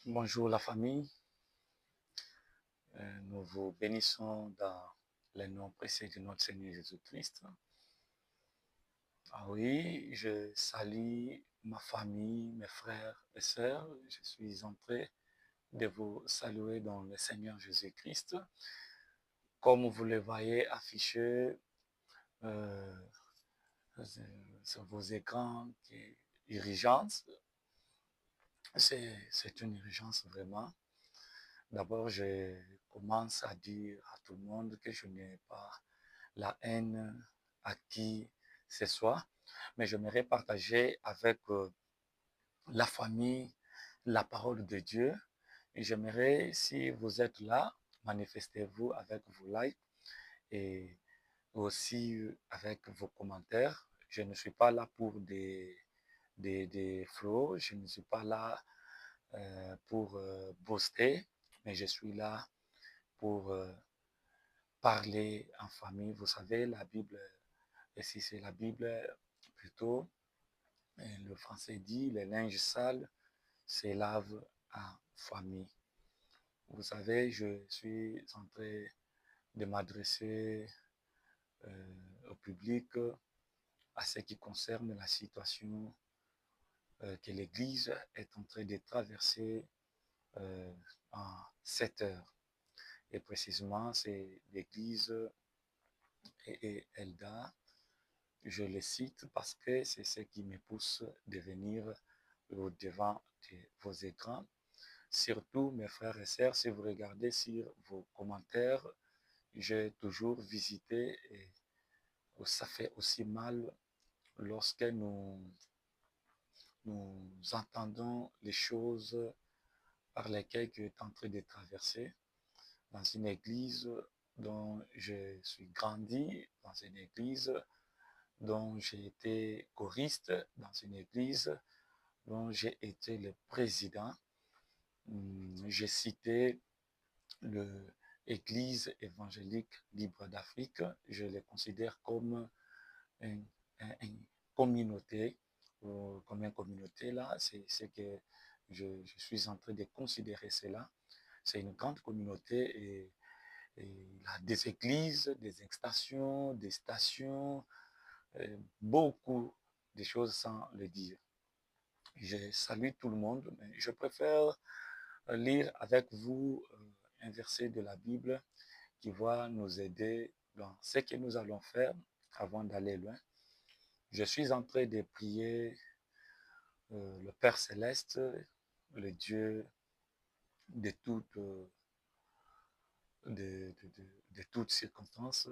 Bonjour la famille. Nous vous bénissons dans le nom précieux de notre Seigneur Jésus-Christ. Ah oui, je salue ma famille, mes frères et sœurs. Je suis entré de vous saluer dans le Seigneur Jésus-Christ. Comme vous le voyez affiché euh, sur vos écrans, urgence, c'est une urgence vraiment. D'abord, je commence à dire à tout le monde que je n'ai pas la haine à qui ce soit, mais j'aimerais partager avec la famille la parole de Dieu. Et j'aimerais, si vous êtes là, manifestez-vous avec vos likes et aussi avec vos commentaires. Je ne suis pas là pour des flots, je ne suis pas là pour booster, mais je suis là pour parler en famille. Vous savez, la Bible, et si c'est la Bible plutôt, le français dit, les linges sales se lavent en famille. Vous savez, je suis en train de m'adresser au public à ce qui concerne la situation que l'Église est en train de traverser en 7 heures. Et précisément, c'est l'Église et Elda. Je le cite parce que c'est ce qui me pousse de venir au devant de vos écrans. Surtout, mes frères et sœurs, si vous regardez sur vos commentaires, j'ai toujours visité et ça fait aussi mal lorsque nous entendons les choses par lesquelles tu es en train de traverser dans une église dont je suis grandi, dans une église dont j'ai été choriste, dans une église dont j'ai été le président. J'ai cité l'Église évangélique libre d'Afrique. Je les considère comme une, une communauté, comme une communauté là, c'est ce que je suis en train de considérer cela. C'est une grande communauté et il y a des églises, des extensions, des stations, beaucoup de choses sans le dire. Je salue tout le monde, mais je préfère lire avec vous un verset de la Bible qui va nous aider dans ce que nous allons faire avant d'aller loin. Je suis en train de prier le Père Céleste, le Dieu de toutes, de toutes circonstances,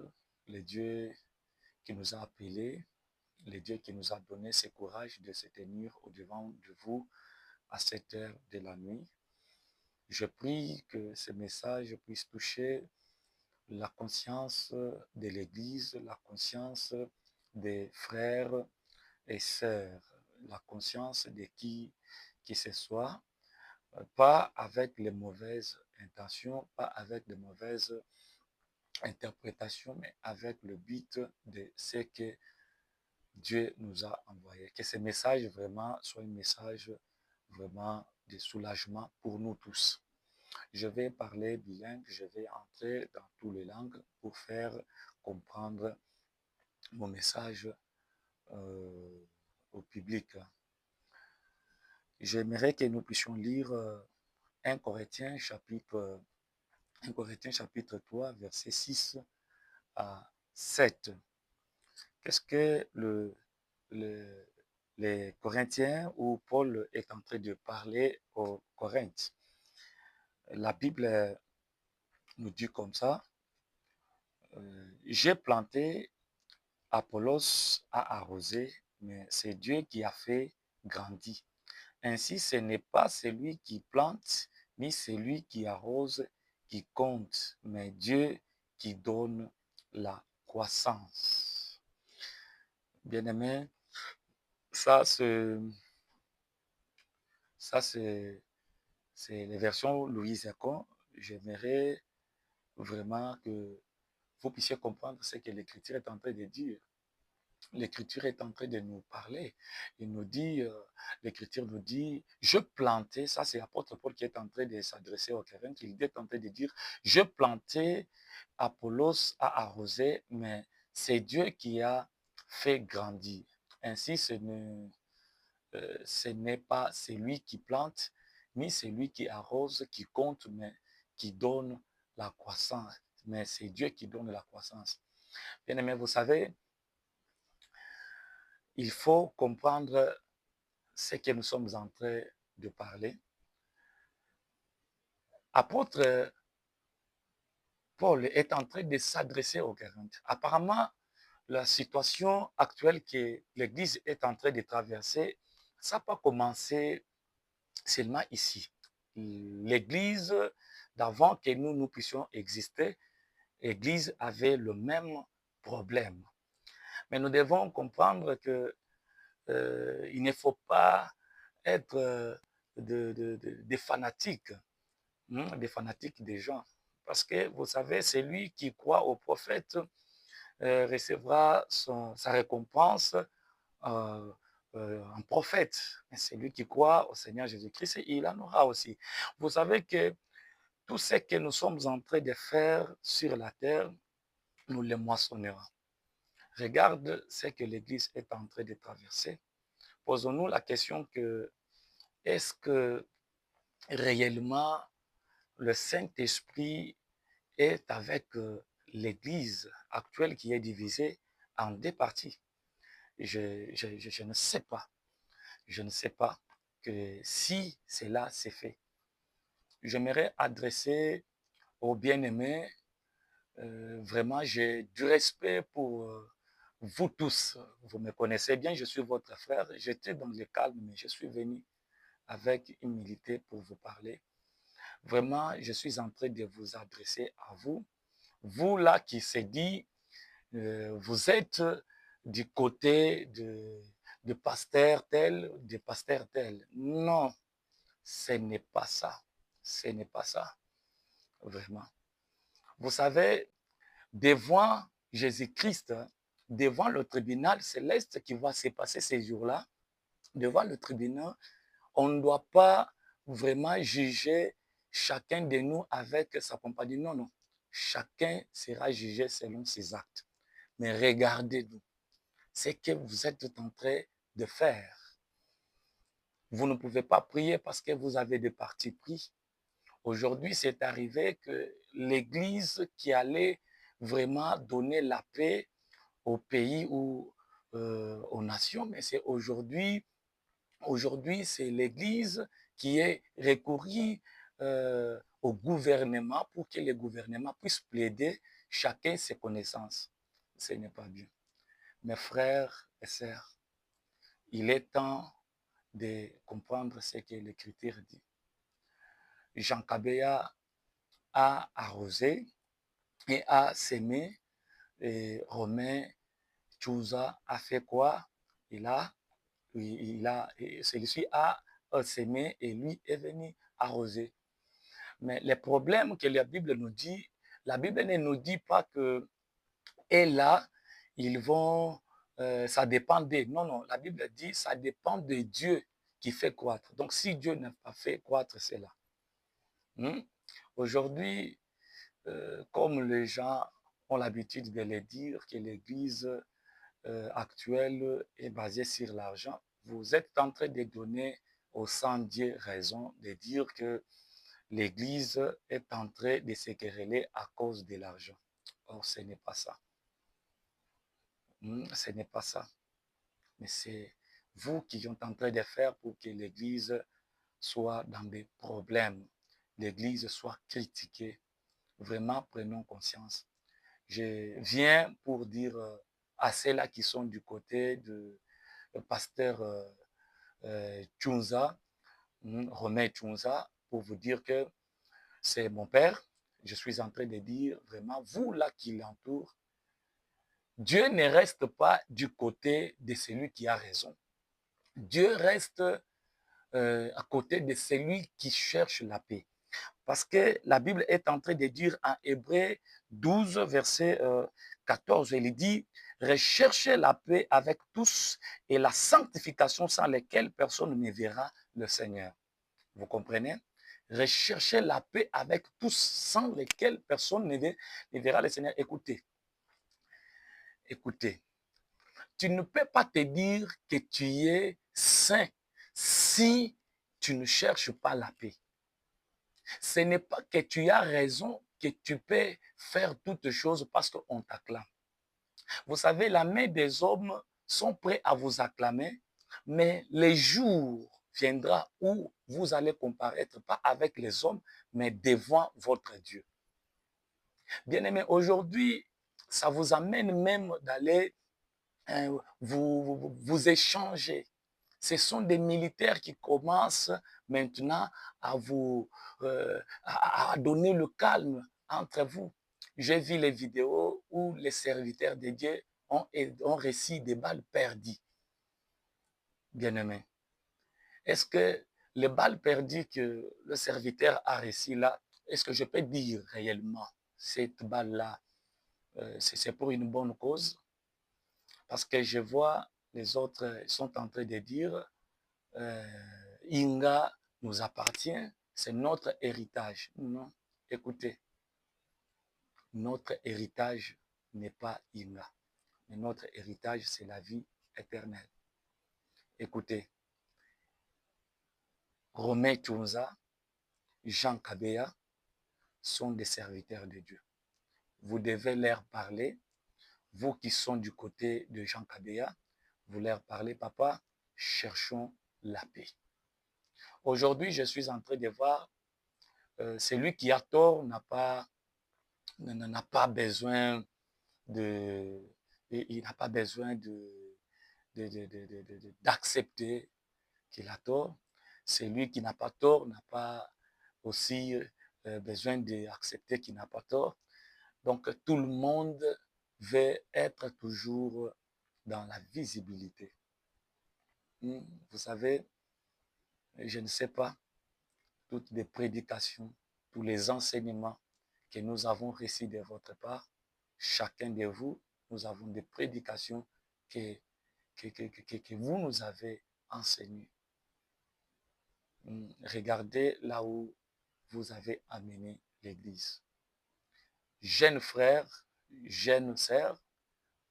le Dieu qui nous a appelés, le Dieu qui nous a donné ce courage de se tenir au-devant de vous à cette heure de la nuit. Je prie que ce message puisse toucher la conscience de l'Église, la conscience des frères et sœurs, la conscience de qui ce soit, pas avec les mauvaises intentions, pas avec les mauvaises interprétations, mais avec le but de ce que Dieu nous a envoyé. Que ce message vraiment soit un message vraiment de soulagement pour nous tous. Je vais parler bilingue, je vais entrer dans toutes les langues pour faire comprendre mon message au public. J'aimerais que nous puissions lire 1 Corinthiens chapitre, 1 Corinthiens chapitre 3, versets 6 à 7. Qu'est-ce que le, les Corinthiens où Paul est en train de parler aux Corinthes? La Bible nous dit comme ça, j'ai planté, Apollos a arrosé, mais c'est Dieu qui a fait grandir. Ainsi, ce n'est pas celui qui plante, ni celui qui arrose qui compte, mais Dieu qui donne la croissance. Bien-aimé, ça, c'est les versions Louise Econ. J'aimerais vraiment que vous puissiez comprendre ce que l'Écriture est en train de dire. l'Écriture est en train de nous parler. Il nous dit, l'Écriture nous dit, je plantais, ça c'est l'apôtre Paul qui est en train de s'adresser aux Corinthiens, il est en train de dire, je plantais, Apollos a arrosé, mais c'est Dieu qui a fait grandir. Ainsi, ce n'est pas celui qui plante, ni celui qui arrose, qui compte, mais qui donne la croissance. Mais c'est Dieu qui donne la croissance. Bien aimé, vous savez, il faut comprendre ce que nous sommes en train de parler. Apôtre Paul est en train de s'adresser aux Corinthiens. Apparemment, la situation actuelle que l'Église est en train de traverser, ça n'a pas commencé seulement ici. L'Église, d'avant que nous puissions exister, l'Église avait le même problème. Mais nous devons comprendre que il ne faut pas être des fanatiques, des fanatiques des gens. Parce que vous savez, celui qui croit au prophète recevra sa récompense en prophète. Et celui qui croit au Seigneur Jésus-Christ, il en aura aussi. Vous savez que tout ce que nous sommes en train de faire sur la terre, nous le moissonnerons. Regarde ce que l'Église est en train de traverser. Posons-nous la question que est-ce que réellement le Saint-Esprit est avec l'Église actuelle qui est divisée en deux parties? Je ne sais pas. Je ne sais pas que si cela s'est fait. J'aimerais adresser aux bien-aimés, vraiment, j'ai du respect pour vous tous. Vous me connaissez bien, je suis votre frère. J'étais dans le calme, mais je suis venu avec humilité pour vous parler. Vraiment, je suis en train de vous adresser à vous. Vous là qui s'est dit, vous êtes du côté de pasteur tel, de pasteur tel. Non, ce n'est pas ça. Ce n'est pas ça. Vraiment. Vous savez, devant Jésus-Christ, devant le tribunal céleste qui va se passer ces jours-là, devant le tribunal, on ne doit pas vraiment juger chacun de nous avec sa compagnie. Non, non. Chacun sera jugé selon ses actes. Mais regardez-nous, ce que vous êtes en train de faire. Vous ne pouvez pas prier parce que vous avez des partis pris. Aujourd'hui, c'est arrivé que l'Église qui allait vraiment donner la paix au pays ou aux nations, mais c'est aujourd'hui, c'est l'Église qui est recourue au gouvernement pour que le gouvernement puisse plaider chacun ses connaissances. Ce n'est pas bien. Mes frères et sœurs, il est temps de comprendre ce que l'Écriture dit. Jean Kabea a arrosé et a sémé, et Romain Tchouza a fait quoi? Celui-ci a semé et lui est venu arroser. Mais les problèmes que la Bible nous dit, la Bible ne nous dit pas que, et là, ils vont, ça dépend d'eux. Non, non, la Bible dit, ça dépend de Dieu qui fait croître. Donc, si Dieu n'a pas fait croître cela. Aujourd'hui, comme les gens ont l'habitude de le dire, que l'Église actuelle est basée sur l'argent, vous êtes en train de donner au Saint-Dieu raison de dire que l'Église est en train de se quereller à cause de l'argent. Or, ce n'est pas ça. Ce n'est pas ça. Mais c'est vous qui êtes en train de faire pour que l'Église soit dans des problèmes, l'Église soit critiquée. Vraiment, prenons conscience. Je viens pour dire à ceux-là qui sont du côté de pasteur Tchunza, Romain Tchunza, pour vous dire que c'est mon père. Je suis en train de dire vraiment, vous là qui l'entourent, Dieu ne reste pas du côté de celui qui a raison. Dieu reste à côté de celui qui cherche la paix. Parce que la Bible est en train de dire en Hébreu 12, verset 14, il dit, Recherchez la paix avec tous et la sanctification sans lesquelles personne ne verra le Seigneur. Vous comprenez? Recherchez la paix avec tous sans lesquels personne ne verra le Seigneur. Écoutez, écoutez, tu ne peux pas te dire que tu es saint si tu ne cherches pas la paix. Ce n'est pas que tu as raison que tu peux faire toutes choses parce qu'on t'acclame. Vous savez, la main des hommes sont prêts à vous acclamer, mais les jours viendra où vous allez comparaître pas avec les hommes, mais devant votre Dieu. Bien-aimés, aujourd'hui, ça vous amène même d'aller vous échanger. Ce sont des militaires qui commencent maintenant à vous à donner le calme entre vous. J'ai vu les vidéos où les serviteurs de Dieu ont reçu des balles perdues. Bien-aimé, est-ce que les balles perdues que le serviteur a reçues là, est-ce que je peux dire réellement cette balle-là, c'est pour une bonne cause? Parce que je vois les autres sont en train de dire Inga nous appartient, c'est notre héritage. Non, écoutez, notre héritage n'est pas Inga, mais notre héritage, c'est la vie éternelle. Écoutez, Romain Tchounza, Jean Kabea sont des serviteurs de Dieu. Vous devez leur parler. Vous qui sont du côté de Jean Kabea, vous leur parlez, papa, cherchons la paix. Aujourd'hui, je suis en train de voir, celui qui a tort n'a pas besoin de, il n'a pas besoin d'accepter qu'il a tort. Celui qui n'a pas tort n'a pas aussi besoin d'accepter qu'il n'a pas tort. Donc, tout le monde veut être toujours dans la visibilité. Vous savez, je ne sais pas, toutes les prédications, tous les enseignements que nous avons reçus de votre part, chacun de vous, nous avons des prédications que vous nous avez enseignées. Regardez là où vous avez amené l'Église. Jeunes frères, jeunes sœurs,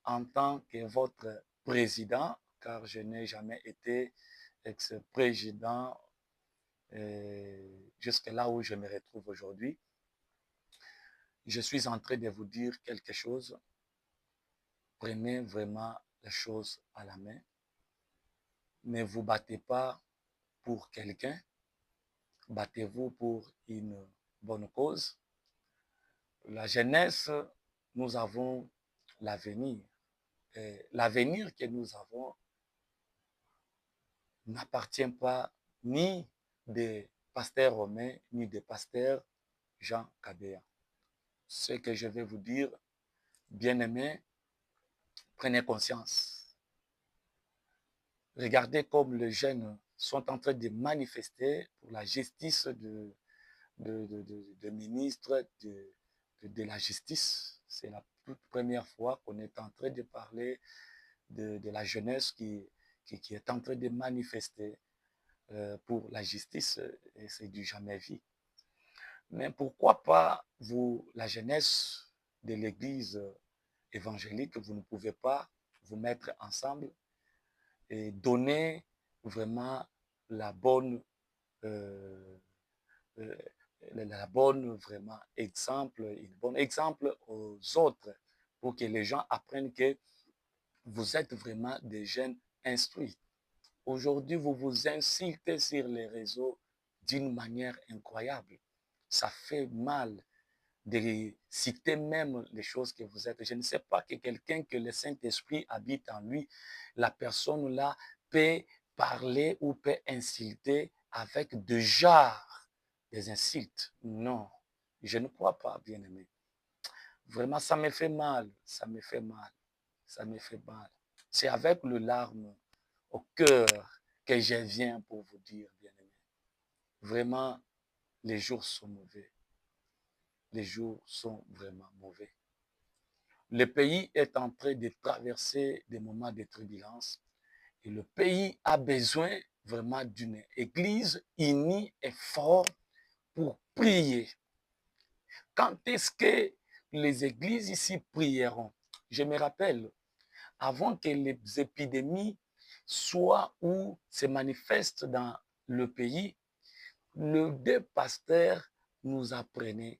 en tant que votre président, car je n'ai jamais été ex-président jusque là où je me retrouve aujourd'hui, je suis en train de vous dire quelque chose. Prenez vraiment les choses à la main. Ne vous battez pas pour quelqu'un. Battez-vous pour une bonne cause. La jeunesse, nous avons l'avenir. L'avenir que nous avons n'appartient pas ni des pasteurs romains, ni des pasteurs Jean Kabea. Ce que je vais vous dire, bien-aimés, prenez conscience. Regardez comme les jeunes sont en train de manifester pour la justice de ministre de la justice. C'est la toute première fois qu'on est en train de parler de la jeunesse qui est en train de manifester pour la justice, et c'est du jamais vu. Mais pourquoi pas vous, la jeunesse de l'Église évangélique, vous ne pouvez pas vous mettre ensemble et donner vraiment la bonne, la bonne vraiment exemple, une bonne exemple aux autres pour que les gens apprennent que vous êtes vraiment des jeunes instruits. Aujourd'hui, vous vous insultez sur les réseaux d'une manière incroyable. Ça fait mal de citer même les choses que vous êtes. Je ne sais pas que quelqu'un que le Saint-Esprit habite en lui, la personne là peut parler ou peut insulter avec déjà des insultes. Non, je ne crois pas, bien-aimé. Vraiment, ça me fait mal, ça me fait mal, ça me fait mal. C'est avec le larme au cœur que je viens pour vous dire, bien-aimé. Vraiment, les jours sont mauvais. Les jours sont vraiment mauvais. Le pays est en train de traverser des moments de turbulence et le pays a besoin vraiment d'une église unie et forte pour prier. Quand est-ce que les églises ici prieront? Je me rappelle, avant que les épidémies soient ou se manifestent dans le pays, le deux pasteurs nous apprenaient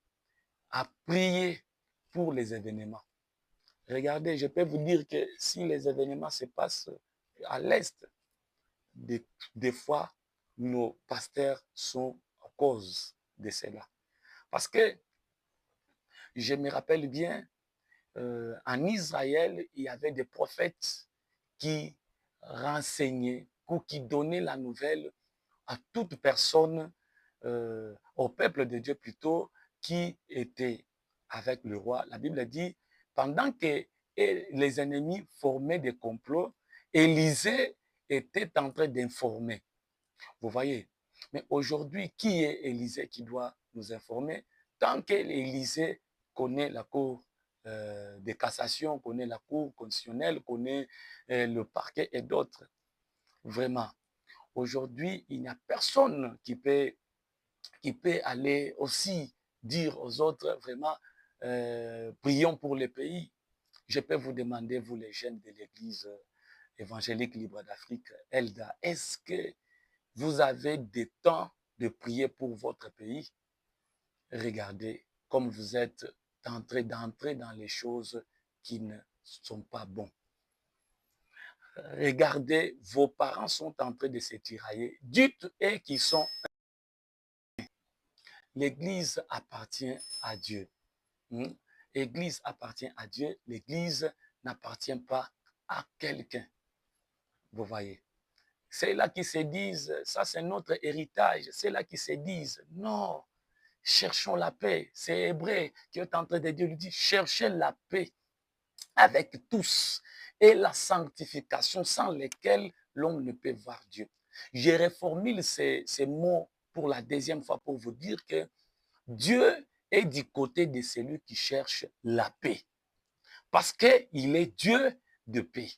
à prier pour les événements. Regardez, je peux vous dire que si les événements se passent à l'est, des fois, nos pasteurs sont à cause de cela. Parce que je me rappelle bien, en Israël, il y avait des prophètes qui renseignaient ou qui donnaient la nouvelle à toute personne, au peuple de Dieu plutôt, qui était avec le roi. La Bible dit, pendant que les ennemis formaient des complots, Élisée était en train d'informer. Vous voyez? Mais aujourd'hui, qui est Élisée qui doit nous informer? Tant qu'Élisée connaît la cour de cassation, connaît la cour constitutionnelle, connaît le parquet et d'autres. Vraiment. Aujourd'hui, il n'y a personne qui peut aller aussi dire aux autres, vraiment, prions pour le pays. Je peux vous demander, vous les jeunes de l'Église évangélique libre d'Afrique, ELDA, est-ce que vous avez des temps de prier pour votre pays? Regardez comme vous êtes en train d'entrer dans les choses qui ne sont pas bonnes. Regardez, vos parents sont en train de se tirailler. Dites-eux qu'ils sont... L'Église appartient à Dieu. L'Église appartient à Dieu. L'Église n'appartient pas à quelqu'un. Vous voyez. C'est là qui se disent, ça c'est notre héritage. C'est là qui se disent, non, cherchons la paix. C'est Hébreu qui est en train de dire, lui dit, cherchez la paix avec tous et la sanctification sans lesquelles l'homme ne peut voir Dieu. Je reformule ces mots pour la deuxième fois pour vous dire que Dieu est du côté de celui qui cherche la paix. Parce qu'il est Dieu de paix.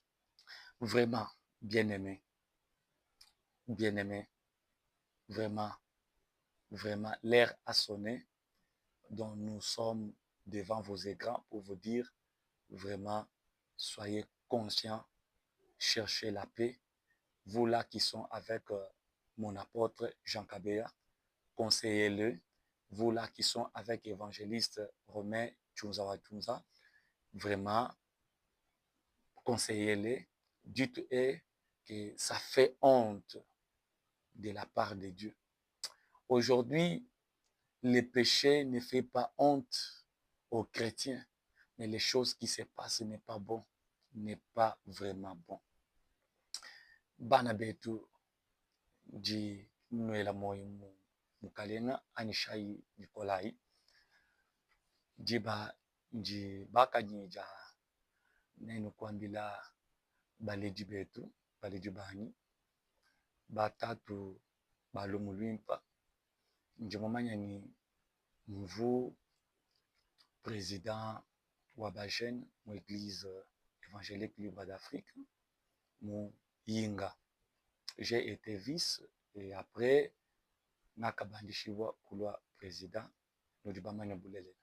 Vraiment, bien-aimé, bien-aimé, vraiment, vraiment, l'heure a sonné. Donc nous sommes devant vos écrans pour vous dire, vraiment, soyez conscients, cherchez la paix. Vous là qui sont avec mon apôtre Jean Kabea, conseillez-le. Vous là qui sont avec évangéliste Romain Tchounzawa, vraiment, conseillez-les. Dites-eux que ça fait honte de la part de Dieu. Aujourd'hui, le péché ne fait pas honte aux chrétiens, mais les choses qui se passent n'est pas bon, n'est pas vraiment bon. Bana betu ji nwela moyi mukalenga anishai nikolai jiba nji baka nyija nenu kwambila baleji betu baleji bani batatu balumulwimpa njimomanya ni mvu président wa bajene mu église évangélique libre d'Afrique mu Yinga. J'ai été vice et après nakabandishiwa kulwa président nodibamanya bulele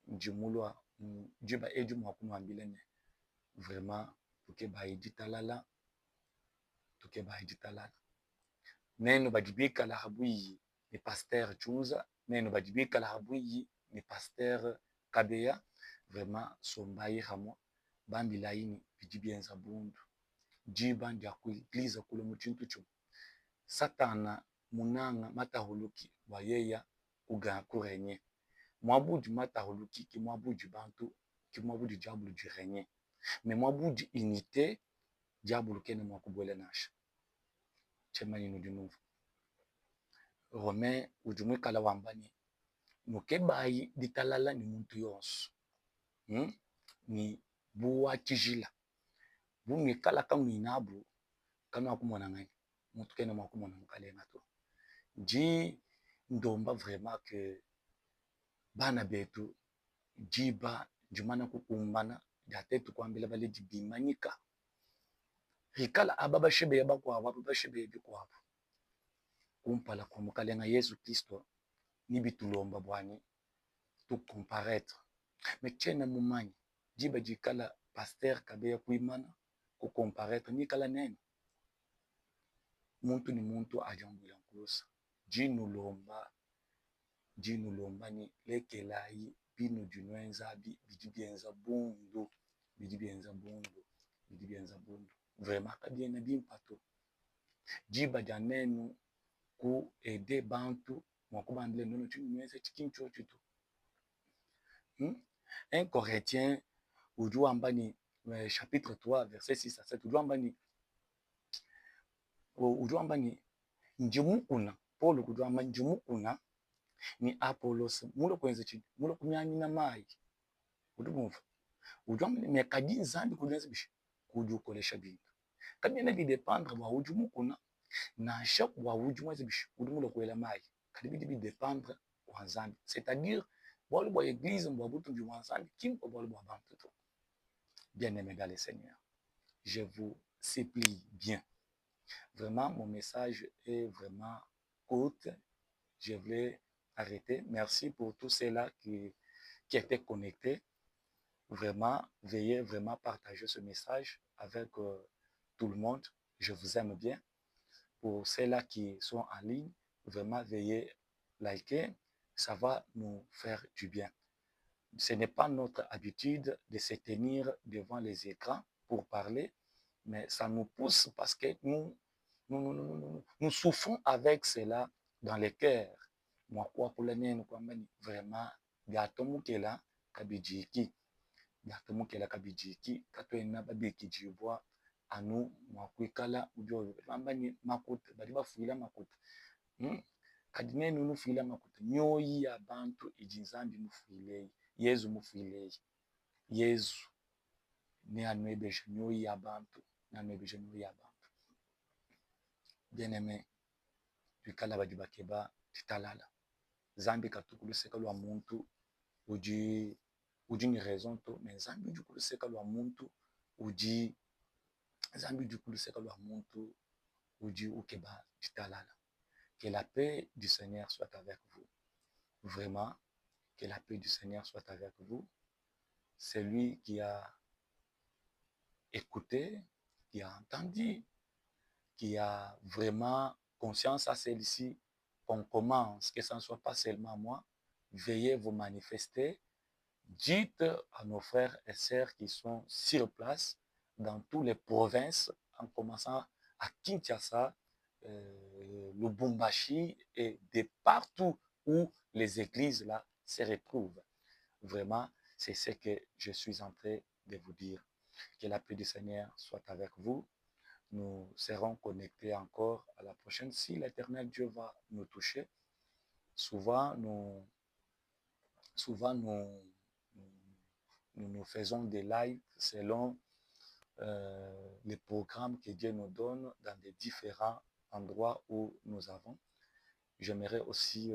njimulwa njiba eju mwakumu ambilene vraiment tuke baidi talala neno badibika la habui ni pasteur Chunza neno badibika la habui ni pasteur Kabea vraiment sombayi hamwa bambilaini bijibienza bundu jiba ndia kuigliza kule muchintu chu satana munanga matahuluki wayeya uga kurenye mwabuji matahuluki ki mwabuji bantu ki mwabuji jabulu jirenye mais mwabuji unité jabulu kene mwakubwele nasha chemani nudinuvu Romain ujumwikala wambani mukebayi ditalala ni muntu yonso ni buwa kijila bumwikala kamwinabu kama kumona ngai mutu kene mwakumona mukalenga to ji ndomba vraiment que bana betu jiba jumana kukumbana Date tu kwambela bale di bimanyika. Rikala ababa shebe yaba kwa ababa shebe yebi kwa. Kumpala kwa mukalenga Yesu Kristo ni bitulomba bwani tu comparaître. Mais tchena mumanyi jiba jikala pasteur kabeya kuimana ku comparaître ni kala nene. Muntu ni muntu ajambula nkulosa. Jinu lomba ni lekelayi bino junwenza bidibienza bundu. Bidibienza bundu. Vraiment kabiena bimpato. Jiba janenu ku ede bantu mwakubandile nono chunwenza chikincho chitu. 1 Corinthiens ujuambani chapitre 3 verset 6 à 7 ujuambani njimukuna Paul kujuamba njimukuna ni Apollos mulo kwenza chini mulo kumyani na mai udumva ujuambani mekadi nzambi kudenza bishi kujukolesha bintu kabina bidependre bwa ujumukuna na chaque bwa ujumweza bishi udumulo kwela mai kadibidi bidependre kwa nzambi c'est-à-dire bwa bwa église bwa butu du nzambi kimpo bwa bwa bantu. Bien-aimés dans le Seigneur, je vous supplie bien. Vraiment, mon message est vraiment court. Je voulais arrêter. Merci pour tous ceux-là qui étaient connectés. Vraiment, veuillez vraiment partager ce message avec tout le monde. Je vous aime bien. Pour ceux-là qui sont en ligne, vraiment, veuillez liker. Ça va nous faire du bien. Ce n'est pas notre habitude de se tenir devant les écrans pour parler, mais ça nous pousse parce que nous souffrons avec cela dans le cœur. Moi, quoi pour le nez, vraiment, gatomukela kabijiki, katoena babiki jibwa, anu, mwakwikala, ujo, mambani makuta, badiba fuila makuta. Kadine nunu fuila makuta, nyoyi ya bantu ijinzambi mufuilei. Yesu mufuilei. Yesu ni anwebeje nyoyi ya bantu. Bien-aimé, tukala badibakeba titalala. Zambi katukulu seka lwa muntu uji ni raison to, mais zambi jukulu seka lwa muntu uji ukeba titalala. Que la paix du Seigneur soit avec vous. Vraiment, que la paix du Seigneur soit avec vous. Celui qui a écouté, qui a entendu, qui a vraiment conscience à celle-ci, qu'on commence, que ce ne soit pas seulement moi, veuillez vous manifester. Dites à nos frères et sœurs qui sont sur place, dans toutes les provinces, en commençant à Kinshasa, Lubumbashi et de partout où les églises là se retrouvent. Vraiment, c'est ce que je suis en train de vous dire. Que la paix du Seigneur soit avec vous. Nous serons connectés encore à la prochaine si l'Éternel Dieu va nous toucher. Souvent, nous faisons des lives selon les programmes que Dieu nous donne dans des différents endroits où nous avons. J'aimerais aussi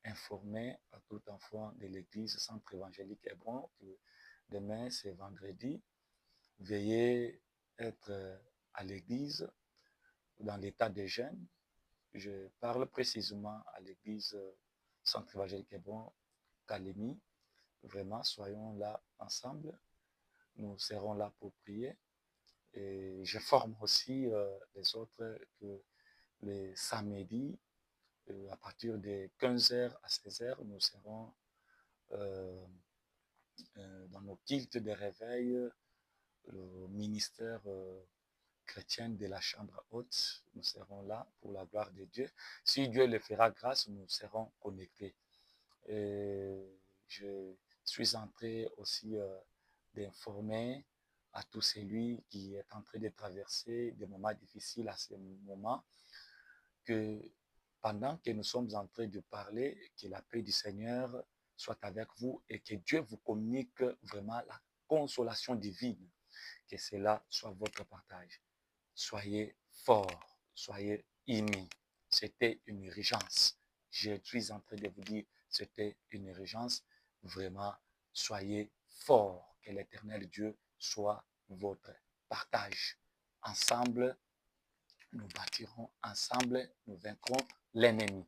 informer à tout enfant de l'église Centre évangélique Hébron que demain c'est vendredi. Veuillez être à l'église dans l'état de jeûne. Je parle précisément à l'église Centre évangélique Hébron Kalemi. Vraiment, soyons là ensemble. Nous serons là pour prier. Et je forme aussi les autres que les samedis, à partir de 15h à 16h, nous serons dans nos cultes de réveil, le ministère chrétien de la chambre haute. Nous serons là pour la gloire de Dieu. Si Dieu le fera grâce, nous serons connectés. Et je suis en train aussi d'informer à tout celui qui est en train de traverser des moments difficiles à ce moment, que pendant que nous sommes en train de parler, que la paix du Seigneur soit avec vous et que Dieu vous communique vraiment la consolation divine, que cela soit votre partage. Soyez forts, soyez unis. C'était une urgence. Je suis en train de vous dire, c'était une urgence. Vraiment, soyez forts. Que l'Éternel Dieu soit votre partage. Ensemble, nous bâtirons, ensemble, nous vaincrons l'ennemi.